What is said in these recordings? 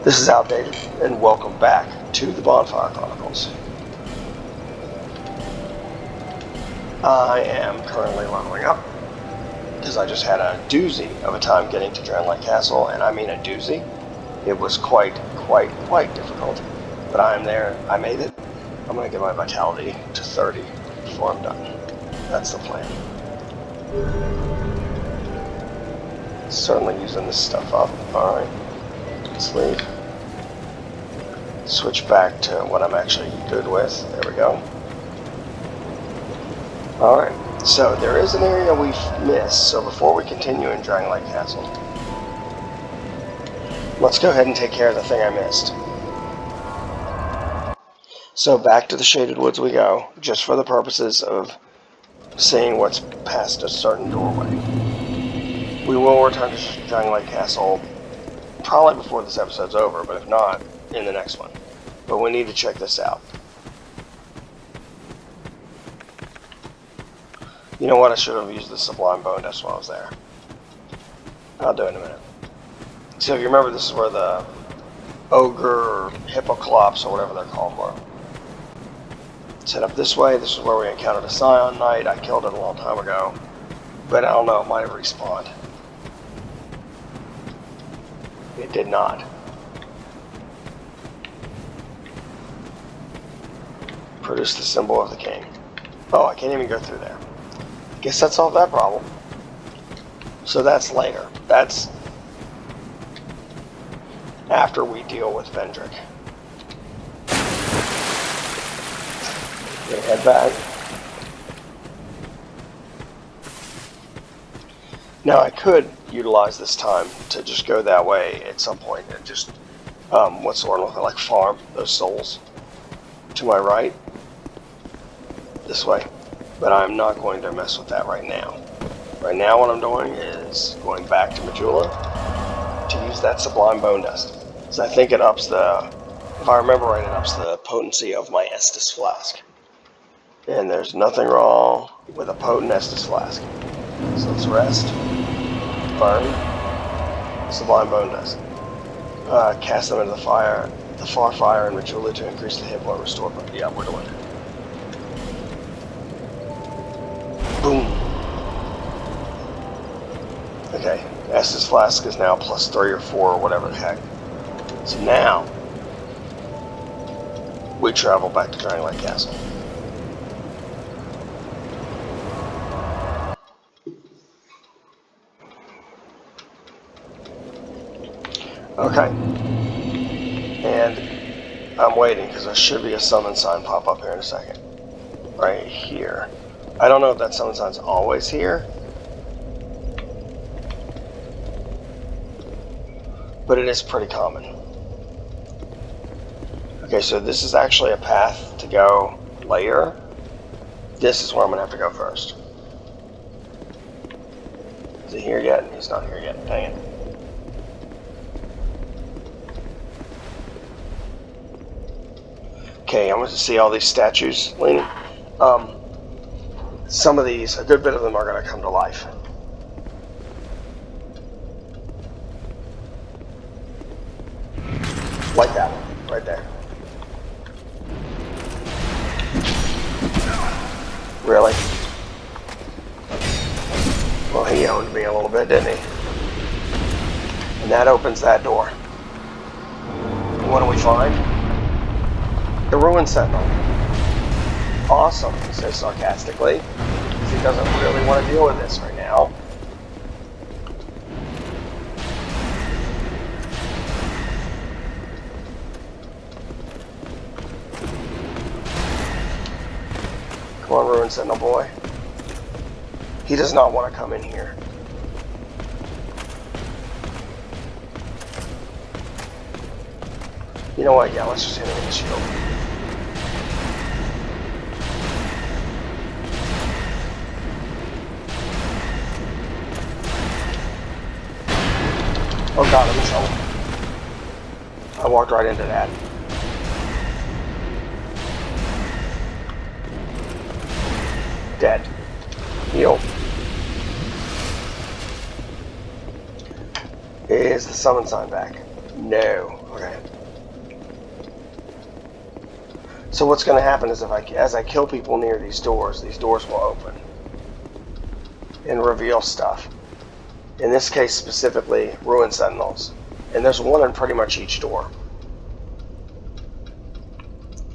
This is Outdated, and welcome back to the Bonfire Chronicles. I am currently leveling up, because I just had a doozy of a time getting to Drangleic Castle, and I mean a doozy. It was quite difficult, but I am there. I made it. I'm going to get my vitality to 30 before I'm done. That's the plan. Certainly using this stuff up. Alright, let's leave. Switch back to what I'm actually good with. There we go. Alright, so there is an area we've missed, so before we continue in Drangleic Castle, let's go ahead and take care of the thing I missed. So back to the Shaded Woods we go, just for the purposes of seeing what's past a certain doorway. We will return to Drangleic Castle probably before this episode's over, but if not, in the next one. But we need to check this out. You know what? I should have used the Sublime Bone Dust while I was there. I'll do it in a minute. So if you remember, this is where the Ogre or Hippoclops or whatever they're called were. Set up this way. This is where we encountered a Scion Knight. I killed it a long time ago. But I don't know, it might have respawned. It did not. Produce the symbol of the king. Oh, I can't even go through there. Guess that solved that problem. So that's later. That's after we deal with Vendrick. Okay, head back. Now I could utilize this time to just go that way at some point and just, what's the word looking like, farm those souls to my right, this way. But I'm not going to mess with that right now. Right now what I'm doing is going back to Majula to use that Sublime Bone Dust. So I think it ups the, if I remember right, it ups the potency of my Estus Flask. And there's nothing wrong with a potent Estus Flask. So let's rest. Burn. Sublime Bone Dust. Cast them into the fire, the far fire in Majula to increase the hit point restore. Yeah, we're doing it. Boom. Okay, Estus Flask is now plus 3 or 4 or whatever the heck. So now we travel back to Drangleic Castle. Okay, and I'm waiting because there should be a summon sign pop up here in a second. Right here. I don't know if that summon sign's always here, but it is pretty common. Okay, so this is actually a path to go later. This is where I'm going to have to go first. Is he here yet? He's not here yet. Dang it. Okay, I'm going to see all these statues leaning. Some of these, a good bit of them are going to come to life. Like that one, right there. Really? Well, he owned me a little bit, didn't he? And that opens that door. And what do we find? The Ruin Sentinel. Awesome, he says sarcastically, because he doesn't really want to deal with this right now. Come on, Ruin Sentinel boy. He does not want to come in here. You know what? Yeah, let's just hit him with the shield. Oh god, I'm in trouble. I walked right into that. Dead. Heal. Is the summon sign back? No. Okay. So what's going to happen is as I kill people near these doors will open and reveal stuff. In this case specifically, ruin sentinels. And there's one in pretty much each door.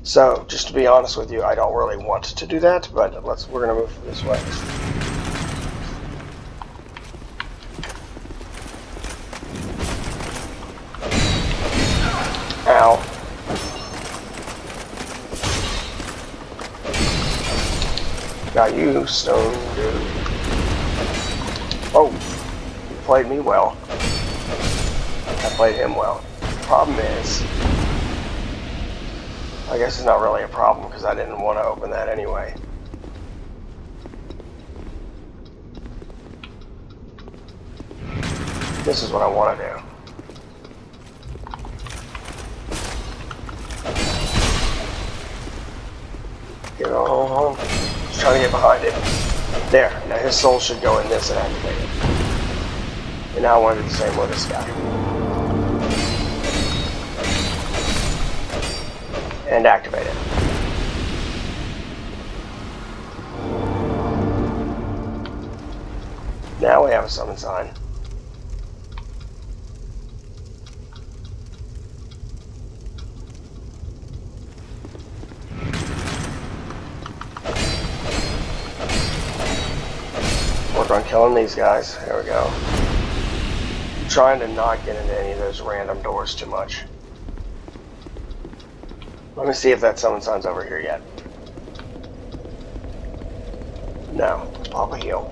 So, just to be honest with you, I don't really want to do that, but we're going to move this way. Ow. Got you, stone dude. Oh, you played me well. I played him well. Problem is, I guess it's not really a problem because I didn't want to open that anyway. This is what I want to do. Get on. Just trying to get behind it. There. Now his soul should go in this and activate it. And now I want to do the same with this guy. And activate it. Now we have a summon sign. Work on killing these guys. There we go. I'm trying to not get into any of those random doors too much. Let me see if that summon sign's over here yet. No. Pop a heal.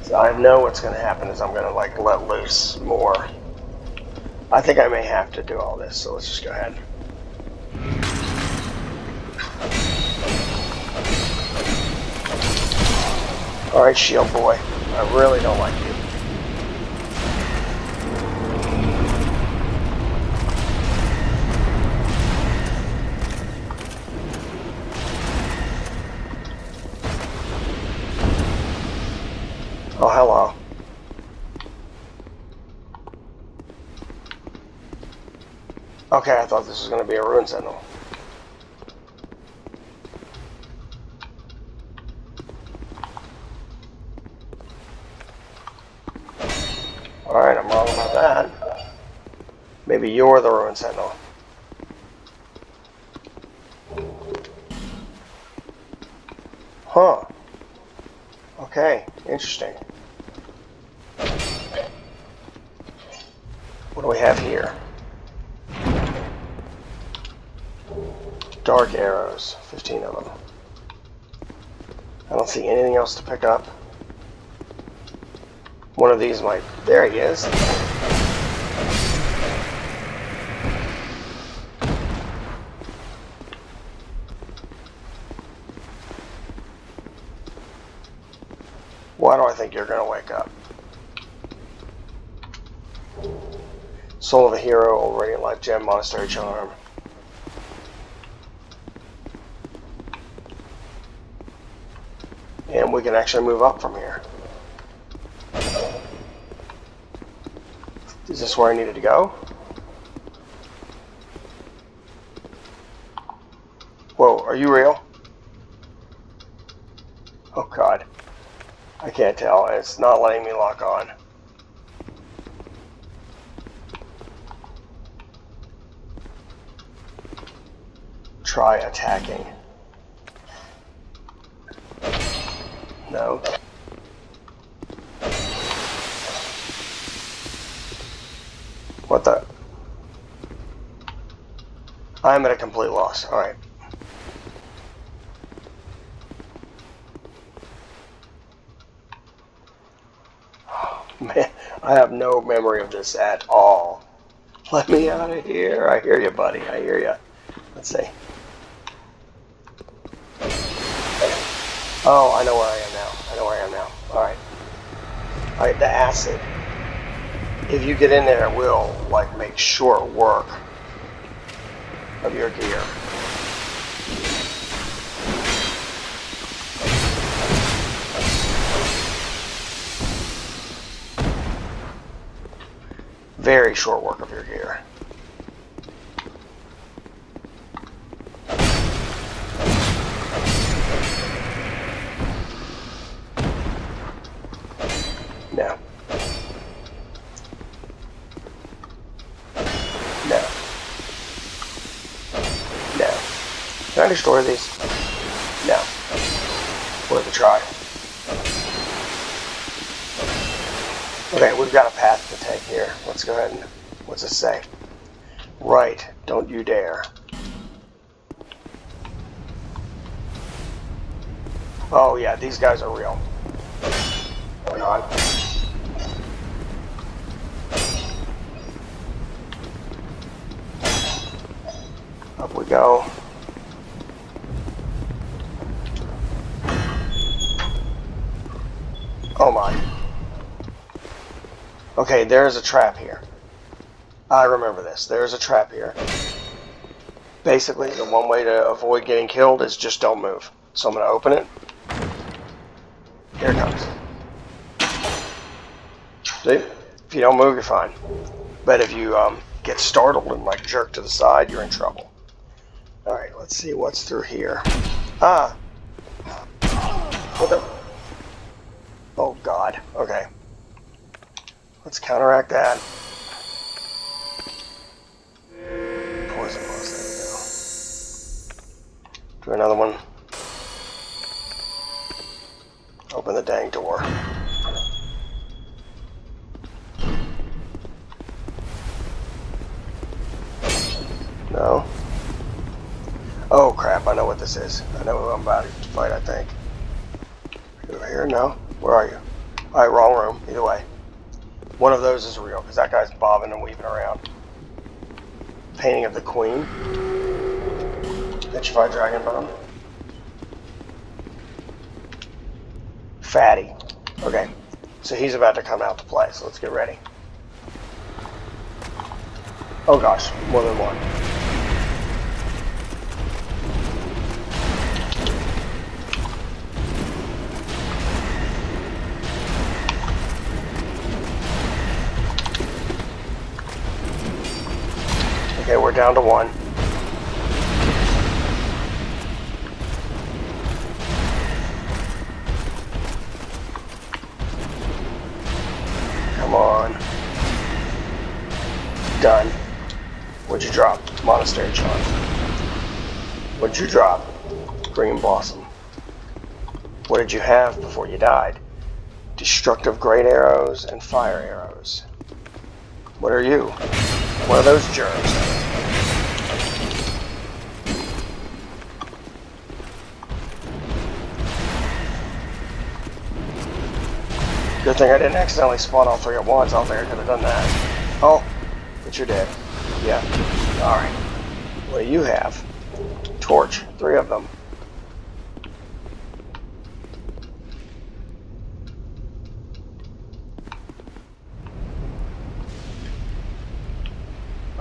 So I know what's going to happen is I'm going to like let loose more. I think I may have to do all this, so let's just go ahead. Alright, shield boy. I really don't like you. Oh, hello. Okay, I thought this was going to be a ruin sentinel. Alright, I'm wrong about that. Maybe you're the ruin sentinel. Huh. Okay, interesting. What do we have here? Dark arrows, 15 of them. I don't see anything else to pick up. One of these might... There he is. Why do I think you're going to wake up? Soul of a Hero, Old Radiant Life Gem, Monastery Charm. And we can actually move up from here. Is this where I needed to go? Whoa, are you real? Oh god. I can't tell. It's not letting me lock on. Try attacking. No. What the? I'm at a complete loss. Alright. Man, I have no memory of this at all. Let me out of here. I hear you, buddy. I hear you. Let's see. Oh, I know where I am now. I know where I am now. Alright. Alright, the acid. If you get in there, it will, like, make short work of your gear. very short work of your gear. No. No. No. Can I destroy these? No. Worth a try. Okay, we've got a path to take here. Let's go ahead and... What's it say? Right. Don't you dare. Oh yeah, these guys are real. Oh god. Up we go. Oh my. Okay, there's a trap here. I remember this. There's a trap here. Basically, the one way to avoid getting killed is just don't move. So I'm going to open it. Here it comes. See? If you don't move, you're fine. But if you get startled and like jerk to the side, you're in trouble. Alright, let's see what's through here. Ah! What the... Oh god. Okay. Let's counteract that. Poison plus, there we go. Do another one. Open the dang door. No. Oh crap, I know what this is. I know who I'm about to fight, I think. Over here? No. Where are you? Alright, wrong room. Either way. One of those is real, because that guy's bobbing and weaving around. Painting of the Queen. Petrified Dragon Bone. Fatty. Okay, so he's about to come out to play, so let's get ready. Oh gosh, more than one. Okay, we're down to one. Come on. Done. What'd you drop? Monastery charm. What'd you drop? Green Blossom. What did you have before you died? Destructive great arrows and fire arrows. What are you? One of those germs. Good thing I didn't accidentally spawn all three at once. I don't think I could have done that. Oh, but you're dead. Yeah. Alright. What do you have? Torch. 3 of them.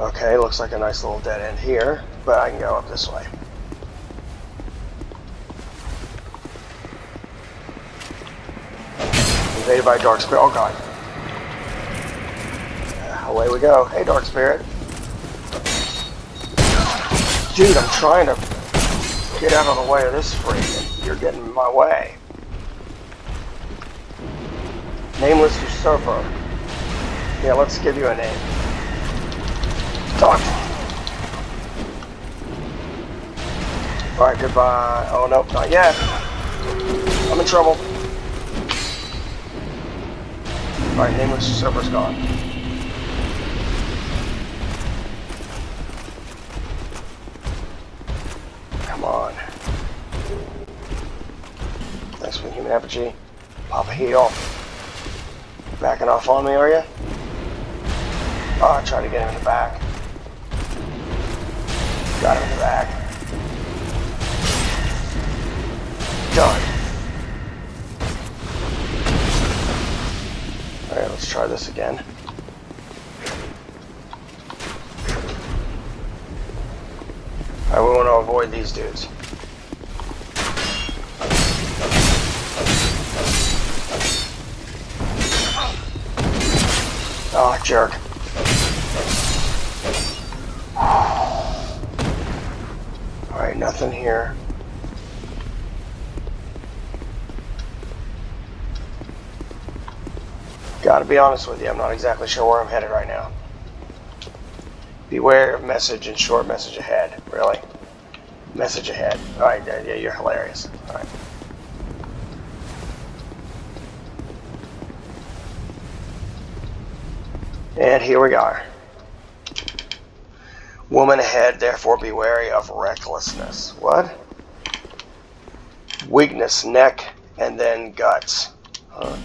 Okay, looks like a nice little dead end here, but I can go up this way. Invaded by Dark Spirit. Oh god. Away we go. Hey, Dark Spirit. Dude, I'm trying to get out of the way of this freak, and you're getting in my way. Nameless Usurper. Yeah, let's give you a name. Talk. Alright, goodbye. Oh, nope, not yet. I'm in trouble. Alright, Nameless Usurper's gone. Come on. Thanks for the human effigy. Pop a heal. Backing off on me, are you? Oh, I tried to get him in the back. Got him in the back. Done. Alright, let's try this again. Alright, we want to avoid these dudes. Oh, jerk. Alright, nothing here. Gotta be honest with you, I'm not exactly sure where I'm headed right now. Beware of message and short message ahead. Really? Message ahead. Alright, yeah, you're hilarious. Alright. And here we are. Woman ahead, therefore be wary of recklessness. What? Weakness, neck, and then guts. Huh.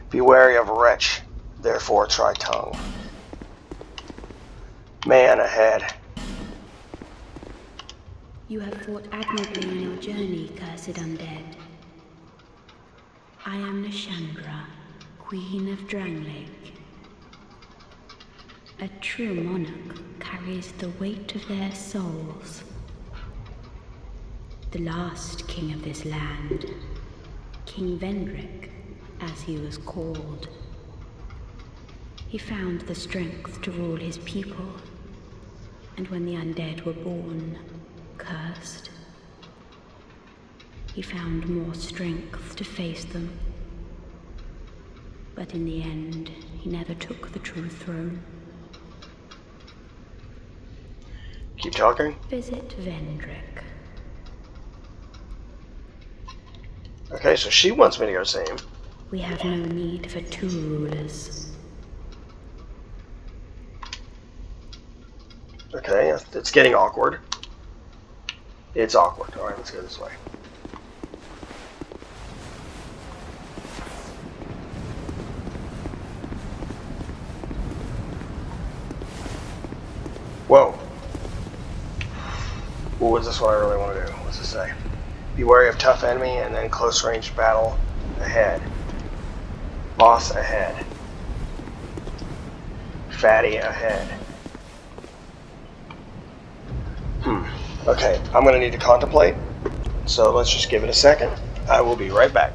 Be wary of wretch, therefore try tongue. Man ahead. You have fought admirably on your journey, cursed undead. I am Shandra, Queen of Drangleic. A true monarch carries the weight of their souls. The last king of this land, King Vendrick, as he was called. He found the strength to rule his people, and when the undead were born, cursed, he found more strength to face them. But in the end, he never took the true throne. Keep talking. Visit Vendrick. Okay, so she wants me to go see him. We have no need for two rulers. Okay, it's getting awkward. It's awkward. Alright, let's go this way. Whoa. Ooh, is this what I really want to do? What's it say? Be wary of tough enemy and then close range battle ahead. Boss ahead. Fatty ahead. Okay, I'm going to need to contemplate. So let's just give it a second. I will be right back.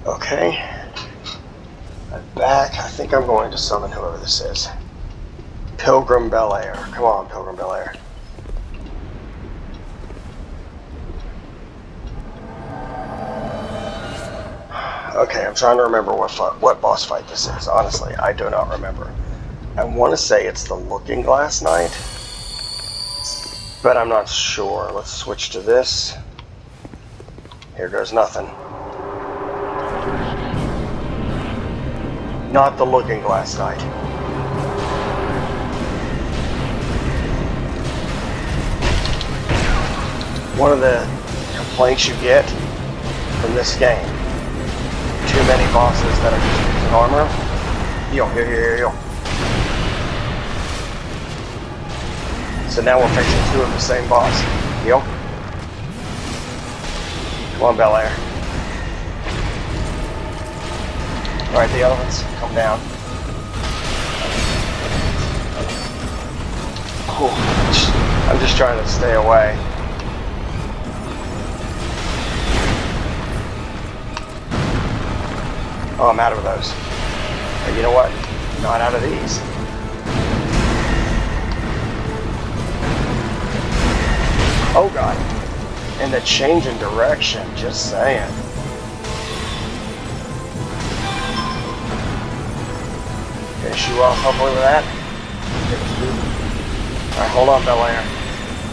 Okay, I'm back. I think I'm going to summon whoever this is. Pilgrim Belair. Come on, Pilgrim Belair. Okay, I'm trying to remember what boss fight this is. Honestly, I do not remember. I want to say it's the Looking Glass Knight, but I'm not sure. Let's switch to this. Here goes nothing. Not the Looking Glass Knight. One of the complaints you get from this game, too many bosses that are just using armor. Yo. So now we're facing two of the same boss. Yo. Come on, Belair. Alright, the elephants, come down. Oh, I'm just trying to stay away. Oh, I'm out of those. But you know what? Not out of these. Oh God. And the change in direction, just saying. Finish you off hopefully with that. Alright, hold on, Belair.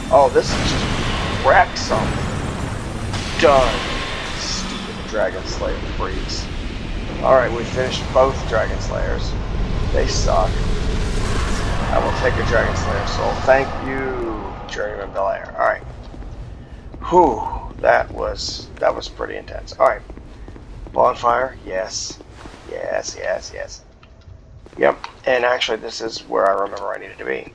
Oh, this is just wreck something. Done. Stupid Dragon Slayer freaks. Alright, we finished both Dragon Slayers. They suck. I will take a Dragon Slayer soul. Thank you, Journeyman Belair. Alright. Whew, that was pretty intense. Alright. Bonfire, yes. Yes, yes, yes. Yep, and actually this is where I remember I needed to be.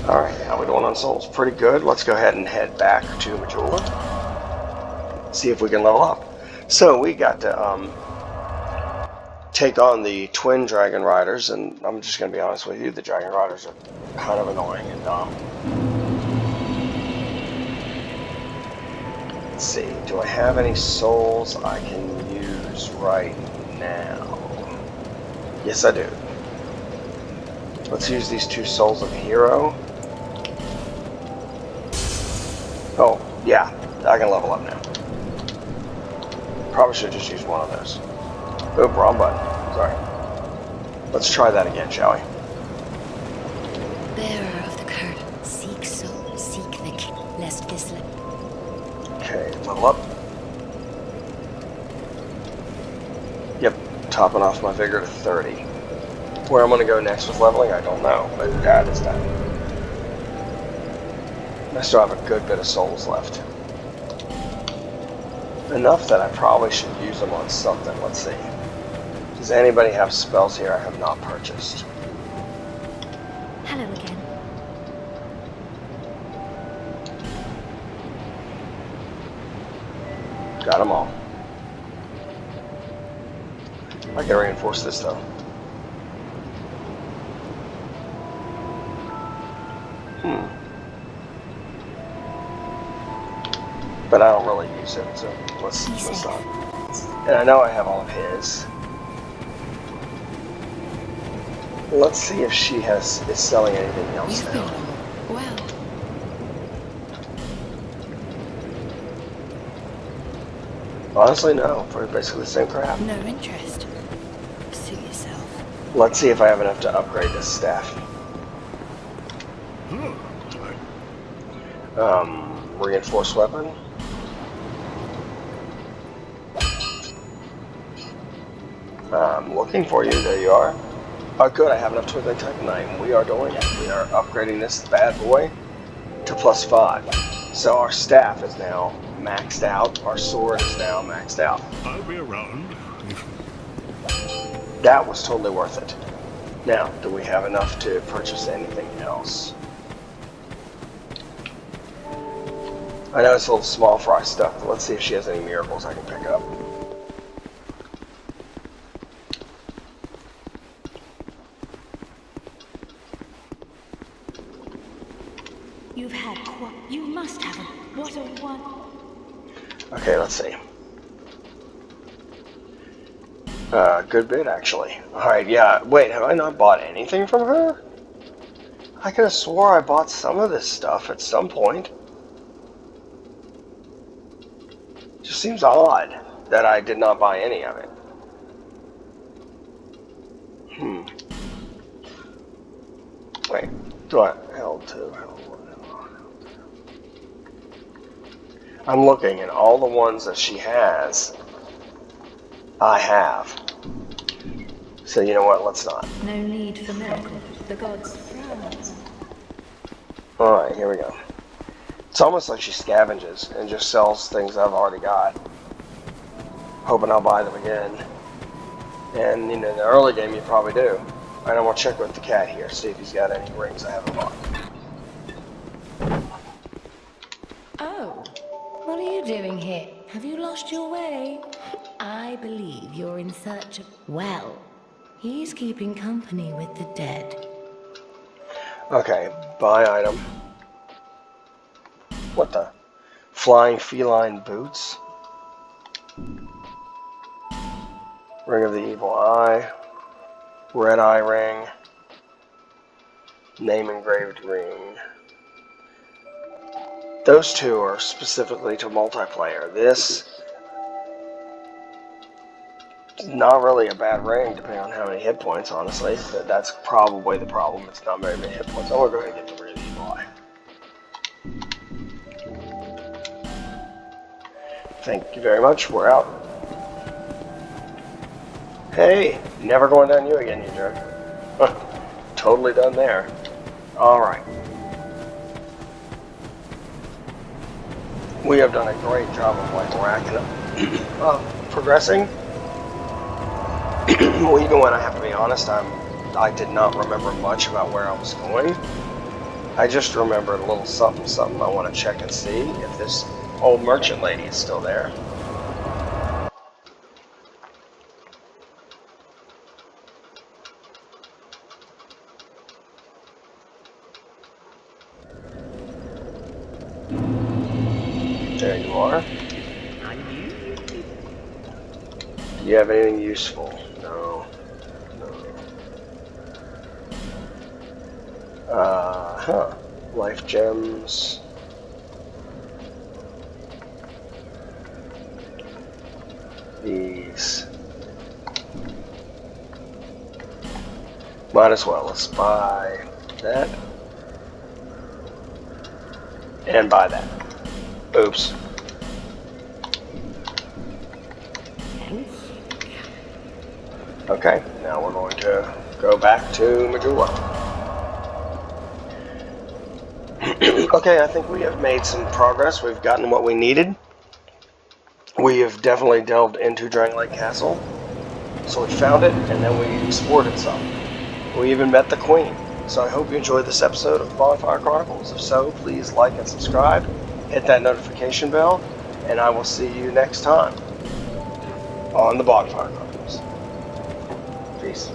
Alright, how we doing on souls? Pretty good. Let's go ahead and head back to Majula. See if we can level up. So we got to take on the twin Dragon Riders, and I'm just going to be honest with you, the Dragon Riders are kind of annoying and dumb. Let's see, do I have any souls I can use right now? Yes, I do. Let's use these 2 souls of hero. Oh, yeah, I can level up now. Probably should just use one of those. Oop, wrong button. Sorry. Let's try that again, shall we? Bearer of the curtain, seek soul, seek the king, lest this Okay, level up. Yep, topping off my vigor to 30. Where I'm going to go next with leveling, I don't know, but that is that. I still have a good bit of souls left. Enough that I probably should use them on something. Let's see. Does anybody have spells here I have not purchased? Hello again. Got them all. I can reinforce this though. But I don't really use it, so let's not. And I know I have all of his. Let's see if she is selling anything else now. Well. Honestly, no. For basically the same crap. No interest. Suit yourself. Let's see if I have enough to upgrade this staff. Reinforced weapon. I'm looking for you. There you are. Oh, good. I have enough to make Titanite. We are doing it. We are upgrading this bad boy to +5. So our staff is now maxed out. Our sword is now maxed out. I'll be around. That was totally worth it. Now, do we have enough to purchase anything else? I know it's a little small for our stuff, but let's see if she has any miracles I can pick up. You've had you must have what a one. Okay, let's see. Good bit, actually. Alright, yeah. Wait, have I not bought anything from her? I could have swore I bought some of this stuff at some point. Just seems odd that I did not buy any of it. Wait, do I L2? I'm looking, and all the ones that she has, I have. So you know what? Let's not. No need for miracles. The gods frown. Alright, here we go. It's almost like she scavenges and just sells things I've already got. Hoping I'll buy them again. And, you know, in the early game you probably do. Alright, I'm going to check with the cat here, see if he's got any rings I haven't bought. Oh, what are you doing here? Have you lost your way? I believe you're in search of... Well, he's keeping company with the dead. Okay, buy item. What the? Flying feline boots? Ring of the evil eye. Red eye ring. Name engraved ring. Those two are specifically to multiplayer. This is not really a bad rating, depending on how many hit points, honestly. That's probably the problem. It's not very many hit points. I'm going to go ahead and get the really evil eye. Thank you very much. We're out. Hey, never going down you again, you jerk. Totally done there. Alright. We have done a great job of like racking up, progressing. Well, even when I have to be honest, I did not remember much about where I was going. I just remembered a little something I want to check and see if this old merchant lady is still there. There you are. Do you have anything useful? No. Life gems. These. Might as well. Let's buy that. And buy that. Oops. Okay, now we're going to go back to Majula. Okay, I think we have made some progress. We've gotten what we needed. We have definitely delved into Drangleic Castle. So we found it, and then we explored it some. We even met the Queen. So I hope you enjoyed this episode of Bonfire Chronicles. If so, please like and subscribe. Hit that notification bell, and I will see you next time on the Bonfire Chronicles. Peace.